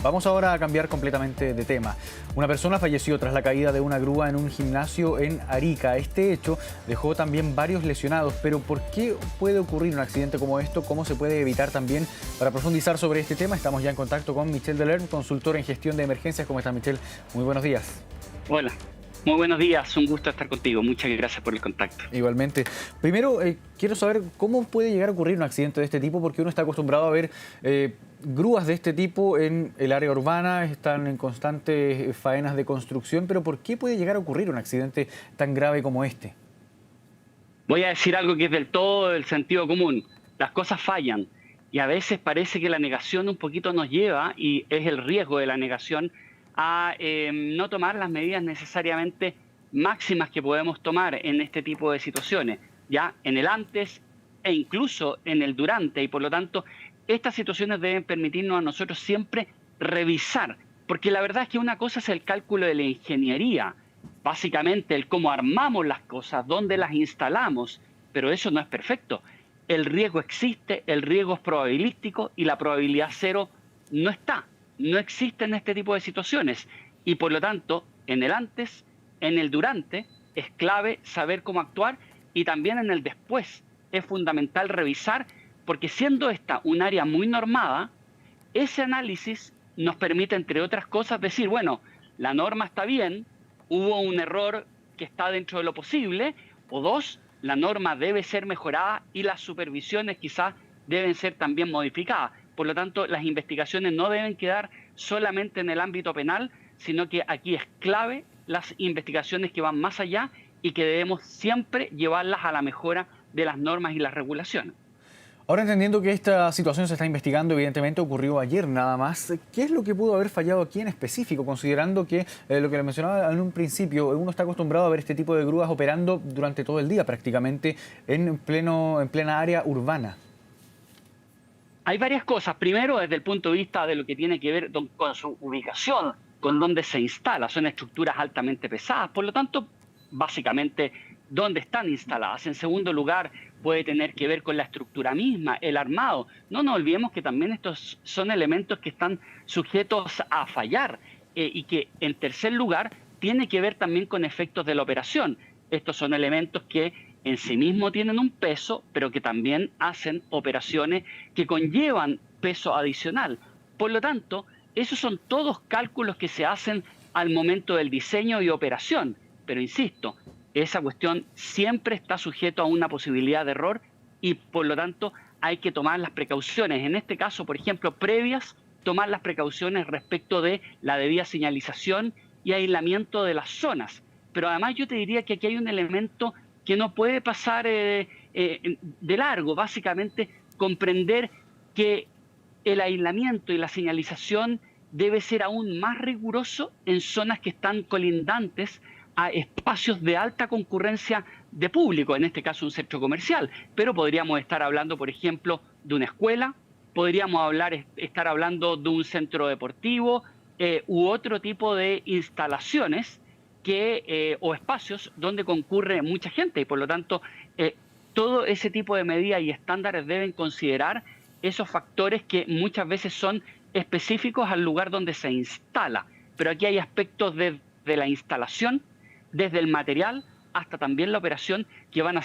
Vamos ahora a cambiar completamente de tema. Una persona falleció tras la caída de una grúa en un gimnasio en Arica. Este hecho dejó también varios lesionados. Pero ¿por qué puede ocurrir un accidente como esto? ¿Cómo se puede evitar también? Para profundizar sobre este tema, estamos ya en contacto con Michelle Delerm, consultora en gestión de emergencias. ¿Cómo está, Michelle? Muy buenos días. Hola, muy buenos días, un gusto estar contigo. Muchas gracias por el contacto. Igualmente. Primero, quiero saber cómo puede llegar a ocurrir un accidente de este tipo, porque uno está acostumbrado a ver grúas de este tipo en el área urbana, están en constantes faenas de construcción, pero ¿por qué puede llegar a ocurrir un accidente tan grave como este? Voy a decir algo que es del todo del sentido común. Las cosas fallan y a veces parece que la negación un poquito nos lleva, y es el riesgo de la negación, a no tomar las medidas necesariamente máximas que podemos tomar en este tipo de situaciones, ya en el antes e incluso en el durante. Y por lo tanto, estas situaciones deben permitirnos a nosotros siempre revisar, porque la verdad es que una cosa es el cálculo de la ingeniería, básicamente el cómo armamos las cosas, dónde las instalamos, pero eso no es perfecto. El riesgo existe, el riesgo es probabilístico y la probabilidad cero no está, no existe en este tipo de situaciones. Y por lo tanto, en el antes, en el durante, es clave saber cómo actuar, y también en el después es fundamental revisar, porque siendo esta un área muy normada, ese análisis nos permite, entre otras cosas, decir, bueno, la norma está bien, hubo un error que está dentro de lo posible, o dos, la norma debe ser mejorada y las supervisiones quizás deben ser también modificadas. Por lo tanto, las investigaciones no deben quedar solamente en el ámbito penal, sino que aquí es clave las investigaciones que van más allá y que debemos siempre llevarlas a la mejora de las normas y las regulaciones. Ahora, entendiendo que esta situación se está investigando, evidentemente ocurrió ayer nada más, ¿qué es lo que pudo haber fallado aquí en específico? Considerando que lo que le mencionaba en un principio, uno está acostumbrado a ver este tipo de grúas operando durante todo el día prácticamente en plena área urbana. Hay varias cosas. Primero, desde el punto de vista de lo que tiene que ver con su ubicación, con dónde se instala. Son estructuras altamente pesadas, por lo tanto, básicamente, dónde están instaladas. En segundo lugar, puede tener que ver con la estructura misma, el armado. No nos olvidemos que también estos son elementos que están sujetos a fallar, y que, en tercer lugar, tiene que ver también con efectos de la operación. Estos son elementos que en sí mismos tienen un peso, pero que también hacen operaciones que conllevan peso adicional. Por lo tanto, esos son todos cálculos que se hacen al momento del diseño y operación. Pero insisto, esa cuestión siempre está sujeto a una posibilidad de error, y por lo tanto hay que tomar las precauciones. En este caso, por ejemplo, previas, tomar las precauciones respecto de la debida señalización y aislamiento de las zonas. Pero además yo te diría que aquí hay un elemento que no puede pasar de largo. Básicamente, comprender que el aislamiento y la señalización debe ser aún más riguroso en zonas que están colindantes a espacios de alta concurrencia de público, en este caso un centro comercial. Pero podríamos estar hablando, por ejemplo, de una escuela, podríamos estar hablando de un centro deportivo, u otro tipo de instalaciones o espacios donde concurre mucha gente, y por lo tanto eh, todo ese tipo de medidas y estándares deben considerar esos factores que muchas veces son específicos al lugar donde se instala. Pero aquí hay aspectos desde la instalación, desde el material, hasta también la operación, que van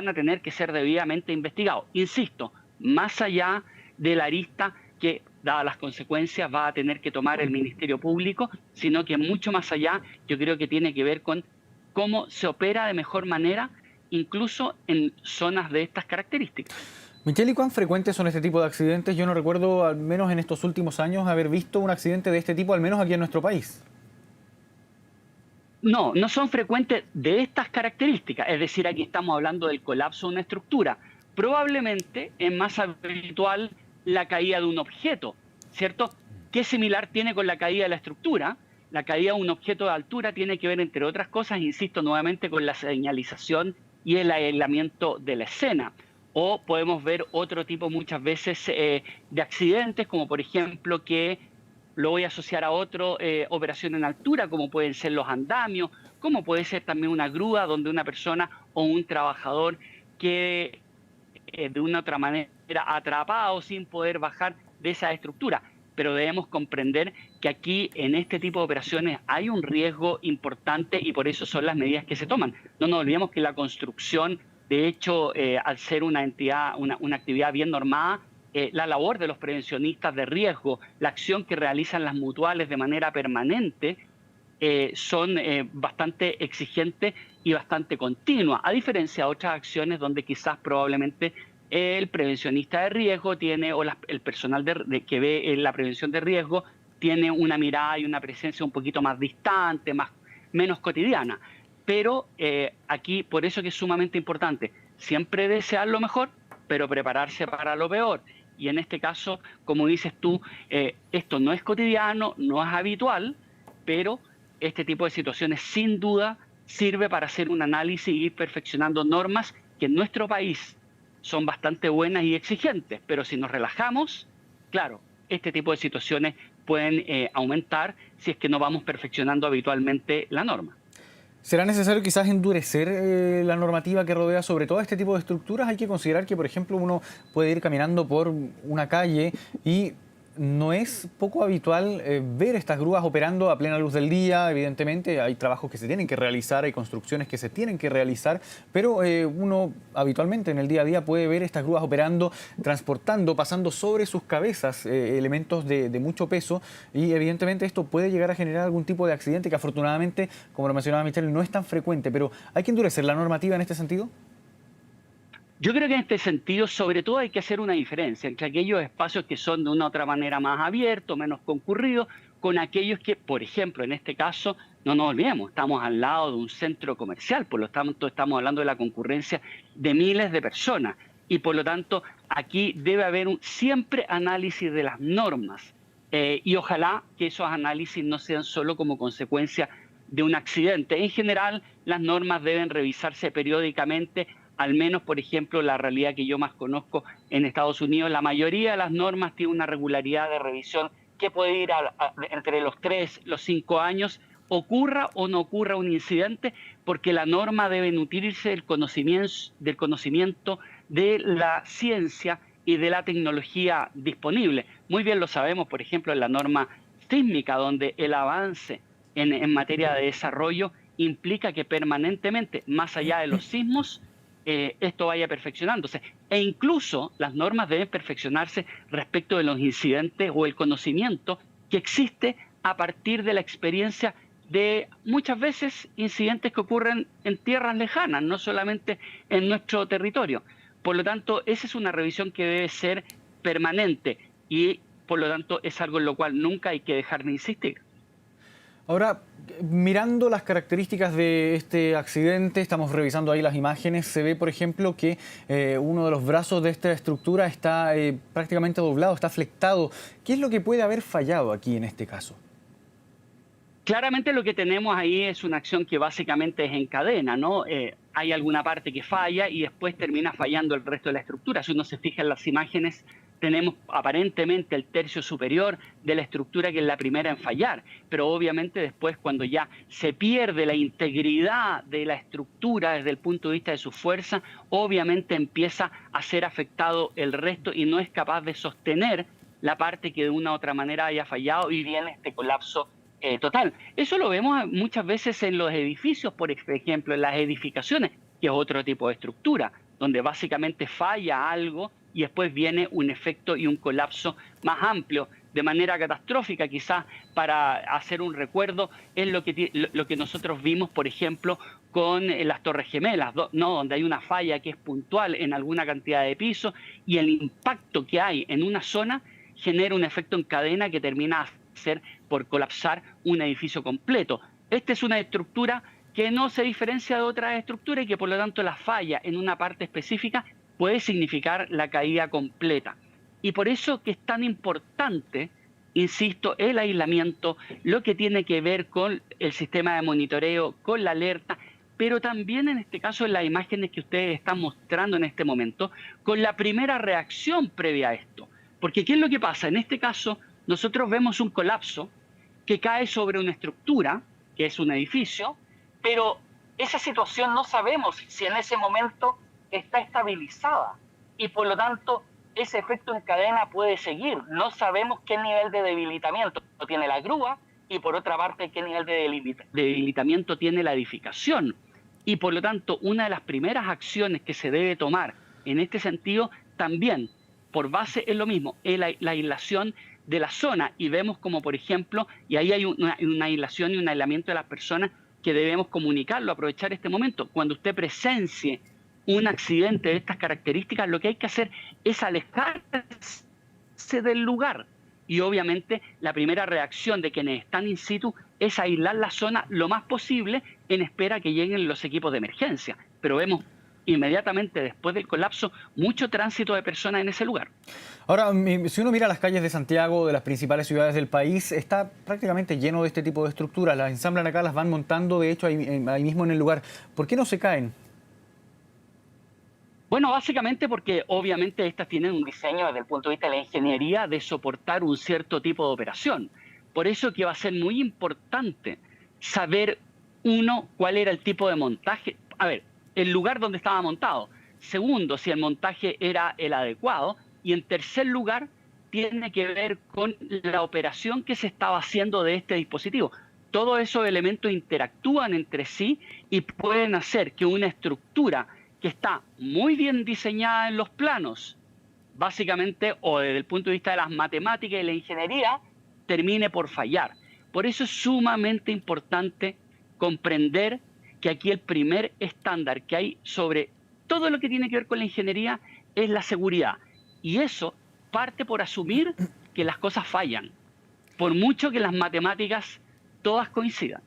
a tener que ser debidamente investigados. Insisto, más allá de la arista que, dadas las consecuencias, va a tener que tomar el Ministerio Público, sino que mucho más allá, yo creo que tiene que ver con cómo se opera de mejor manera, incluso en zonas de estas características. Michelle, ¿y cuán frecuentes son este tipo de accidentes? Yo no recuerdo, al menos en estos últimos años, haber visto un accidente de este tipo, al menos aquí en nuestro país. No, no son frecuentes de estas características. Es decir, aquí estamos hablando del colapso de una estructura. Probablemente es más habitual la caída de un objeto, ¿cierto? ¿Qué similar tiene con la caída de la estructura? La caída de un objeto de altura tiene que ver, entre otras cosas, insisto nuevamente, con la señalización y el aislamiento de la escena. O podemos ver otro tipo muchas veces de accidentes, como por ejemplo que lo voy a asociar a otro, operación en altura, como pueden ser los andamios, como puede ser también una grúa donde una persona o un trabajador quede de una u otra manera atrapado sin poder bajar de esa estructura. pero debemos comprender que aquí en este tipo de operaciones hay un riesgo importante y por eso son las medidas que se toman. No nos olvidemos que la construcción, de hecho, al ser una entidad, una actividad bien normada, la labor de los prevencionistas de riesgo, la acción que realizan las mutuales de manera permanente, son bastante exigentes y bastante continuas, a diferencia de otras acciones donde quizás probablemente el prevencionista de riesgo tiene, o el personal que ve la prevención de riesgo, tiene una mirada y una presencia un poquito más distante, menos cotidiana. Pero aquí, por eso que es sumamente importante, siempre desear lo mejor, pero prepararse para lo peor. Y en este caso, como dices tú, esto no es cotidiano, no es habitual, pero este tipo de situaciones sin duda sirve para hacer un análisis y ir perfeccionando normas que en nuestro país son bastante buenas y exigentes, pero si nos relajamos, claro, este tipo de situaciones pueden aumentar si es que no vamos perfeccionando habitualmente la norma. ¿Será necesario quizás endurecer la normativa que rodea sobre todo este tipo de estructuras? Hay que considerar que, por ejemplo, uno puede ir caminando por una calle y no es poco habitual ver estas grúas operando a plena luz del día. Evidentemente hay trabajos que se tienen que realizar, hay construcciones que se tienen que realizar, pero uno habitualmente en el día a día puede ver estas grúas operando, transportando, pasando sobre sus cabezas elementos de mucho peso, y evidentemente esto puede llegar a generar algún tipo de accidente que afortunadamente, como lo mencionaba Michelle, no es tan frecuente. Pero ¿hay que endurecer la normativa en este sentido? Yo creo que en este sentido, sobre todo, hay que hacer una diferencia entre aquellos espacios que son de una u otra manera más abiertos, menos concurridos, con aquellos que, por ejemplo, en este caso, no nos olvidemos, estamos al lado de un centro comercial, por lo tanto, estamos hablando de la concurrencia de miles de personas. Y por lo tanto, aquí debe haber siempre análisis de las normas. Y ojalá que esos análisis no sean solo como consecuencia de un accidente. En general, las normas deben revisarse periódicamente. Al menos, por ejemplo, la realidad que yo más conozco en Estados Unidos, la mayoría de las normas tiene una regularidad de revisión que puede ir entre los 3, los 5 años, ocurra o no ocurra un incidente, porque la norma debe nutrirse del conocimiento de la ciencia y de la tecnología disponible. Muy bien lo sabemos, por ejemplo, en la norma sísmica, donde el avance en materia de desarrollo implica que permanentemente, más allá de los sismos, esto vaya perfeccionándose. E incluso las normas deben perfeccionarse respecto de los incidentes o el conocimiento que existe a partir de la experiencia de muchas veces incidentes que ocurren en tierras lejanas, no solamente en nuestro territorio. Por lo tanto, esa es una revisión que debe ser permanente y por lo tanto es algo en lo cual nunca hay que dejar de insistir. Ahora, mirando las características de este accidente, estamos revisando ahí las imágenes, se ve, por ejemplo, que uno de los brazos de esta estructura está prácticamente doblado, está flectado. ¿Qué es lo que puede haber fallado aquí en este caso? Claramente lo que tenemos ahí es una acción que básicamente es en cadena, ¿no? Hay alguna parte que falla y después termina fallando el resto de la estructura. Si uno se fija en las imágenes, tenemos aparentemente el tercio superior de la estructura que es la primera en fallar, pero obviamente después cuando ya se pierde la integridad de la estructura desde el punto de vista de su fuerza, obviamente empieza a ser afectado el resto y no es capaz de sostener la parte que de una u otra manera haya fallado y viene este colapso total. Eso lo vemos muchas veces en los edificios, por ejemplo, en las edificaciones, que es otro tipo de estructura, donde básicamente falla algo y después viene un efecto y un colapso más amplio, de manera catastrófica. Quizás para hacer un recuerdo es lo que nosotros vimos, por ejemplo, con las Torres Gemelas, ¿no? Donde hay una falla que es puntual en alguna cantidad de pisos y el impacto que hay en una zona genera un efecto en cadena que termina por colapsar un edificio completo. Esta es una estructura que no se diferencia de otras estructuras y que por lo tanto la falla en una parte específica puede significar la caída completa. Y por eso que es tan importante, insisto, el aislamiento, lo que tiene que ver con el sistema de monitoreo, con la alerta, pero también en este caso en las imágenes que ustedes están mostrando en este momento, con la primera reacción previa a esto. Porque ¿qué es lo que pasa? En este caso, nosotros vemos un colapso que cae sobre una estructura, que es un edificio, pero esa situación no sabemos si en ese momento está estabilizada y por lo tanto ese efecto en cadena puede seguir. No sabemos qué nivel de debilitamiento tiene la grúa y por otra parte qué nivel de debilitamiento tiene la edificación. Y por lo tanto, una de las primeras acciones que se debe tomar en este sentido también, por base es lo mismo, es la aislación de la zona. Y vemos como, por ejemplo, y ahí hay una aislación y un aislamiento de las personas que debemos comunicarlo, aprovechar este momento. Cuando usted presencie un accidente de estas características, lo que hay que hacer es alejarse del lugar. Y obviamente la primera reacción de quienes están in situ es aislar la zona lo más posible en espera que lleguen los equipos de emergencia. Pero vemos inmediatamente después del colapso mucho tránsito de personas en ese lugar. Ahora, si uno mira las calles de Santiago, de las principales ciudades del país, está prácticamente lleno de este tipo de estructuras. Las ensamblan acá, las van montando, de hecho, ahí mismo en el lugar. ¿Por qué no se caen? Bueno, básicamente porque obviamente estas tienen un diseño desde el punto de vista de la ingeniería de soportar un cierto tipo de operación. Por eso que va a ser muy importante saber, uno, cuál era el tipo de montaje. A ver, el lugar donde estaba montado. Segundo, si el montaje era el adecuado. Y en tercer lugar, tiene que ver con la operación que se estaba haciendo de este dispositivo. Todos esos elementos interactúan entre sí y pueden hacer que una estructura que está muy bien diseñada en los planos, básicamente, o desde el punto de vista de las matemáticas y la ingeniería, termine por fallar. Por eso es sumamente importante comprender que aquí el primer estándar que hay sobre todo lo que tiene que ver con la ingeniería es la seguridad. Y eso parte por asumir que las cosas fallan, por mucho que las matemáticas todas coincidan.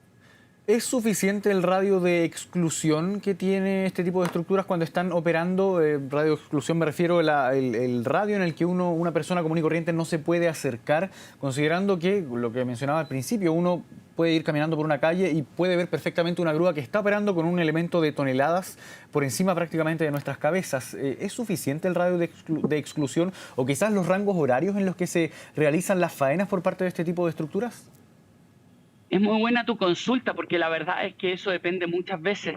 ¿Es suficiente el radio de exclusión que tiene este tipo de estructuras cuando están operando? Radio de exclusión me refiero el radio en el que una persona común y corriente no se puede acercar, considerando que, lo que mencionaba al principio, uno puede ir caminando por una calle y puede ver perfectamente una grúa que está operando con un elemento de toneladas por encima prácticamente de nuestras cabezas. ¿Es suficiente el radio de exclusión o quizás los rangos horarios en los que se realizan las faenas por parte de este tipo de estructuras? Es muy buena tu consulta porque la verdad es que eso depende muchas veces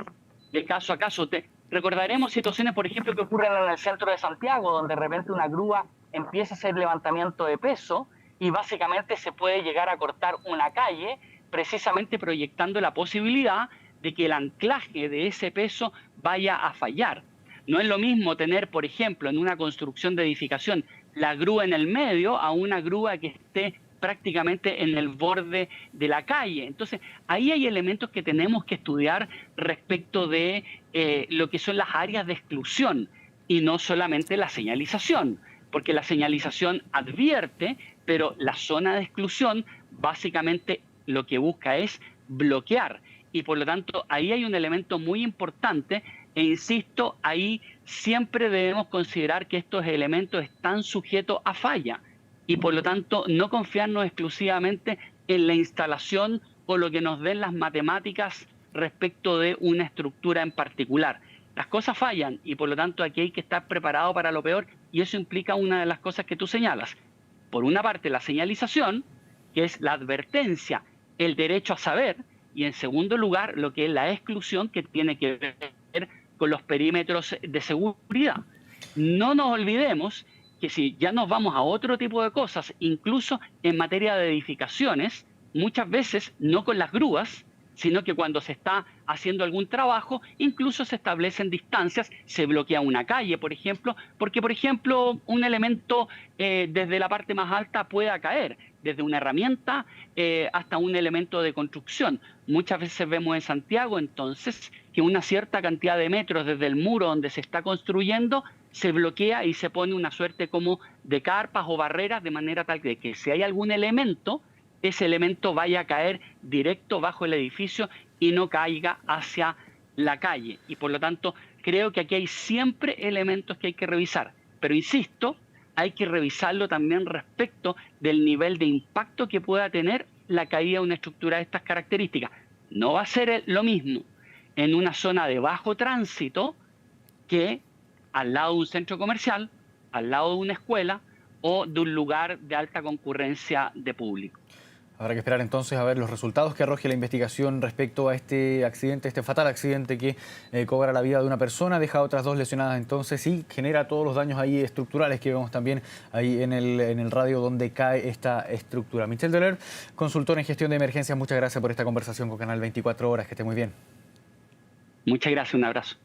de caso a caso. Recordaremos situaciones, por ejemplo, que ocurren en el centro de Santiago, donde de repente una grúa empieza a hacer levantamiento de peso y básicamente se puede llegar a cortar una calle, precisamente proyectando la posibilidad de que el anclaje de ese peso vaya a fallar. No es lo mismo tener, por ejemplo, en una construcción de edificación, la grúa en el medio a una grúa que esté prácticamente en el borde de la calle. Entonces, ahí hay elementos que tenemos que estudiar respecto de lo que son las áreas de exclusión y no solamente la señalización, porque la señalización advierte, pero la zona de exclusión básicamente lo que busca es bloquear. Y por lo tanto, ahí hay un elemento muy importante e insisto, ahí siempre debemos considerar que estos elementos están sujetos a falla. Y por lo tanto no confiarnos exclusivamente en la instalación o lo que nos den las matemáticas respecto de una estructura en particular. Las cosas fallan y por lo tanto aquí hay que estar preparado para lo peor y eso implica una de las cosas que tú señalas. Por una parte la señalización, que es la advertencia, el derecho a saber y en segundo lugar lo que es la exclusión que tiene que ver con los perímetros de seguridad. No nos olvidemos que si ya nos vamos a otro tipo de cosas, incluso en materia de edificaciones, muchas veces no con las grúas, sino que cuando se está haciendo algún trabajo, incluso se establecen distancias, se bloquea una calle, por ejemplo, porque, por ejemplo, un elemento desde la parte más alta pueda caer, desde una herramienta hasta un elemento de construcción. Muchas veces vemos en Santiago, entonces, que una cierta cantidad de metros desde el muro donde se está construyendo se bloquea y se pone una suerte como de carpas o barreras de manera tal de que si hay algún elemento, ese elemento vaya a caer directo bajo el edificio y no caiga hacia la calle. Y por lo tanto, creo que aquí hay siempre elementos que hay que revisar. Pero insisto, hay que revisarlo también respecto del nivel de impacto que pueda tener la caída de una estructura de estas características. No va a ser lo mismo en una zona de bajo tránsito que al lado de un centro comercial, al lado de una escuela o de un lugar de alta concurrencia de público. Habrá que esperar entonces a ver los resultados que arroje la investigación respecto a este accidente, este fatal accidente que cobra la vida de una persona, deja a otras 2 lesionadas entonces y genera todos los daños ahí estructurales que vemos también ahí en el radio donde cae esta estructura. Michel Deler, consultor en gestión de emergencias, muchas gracias por esta conversación con Canal 24 Horas, que esté muy bien. Muchas gracias, un abrazo.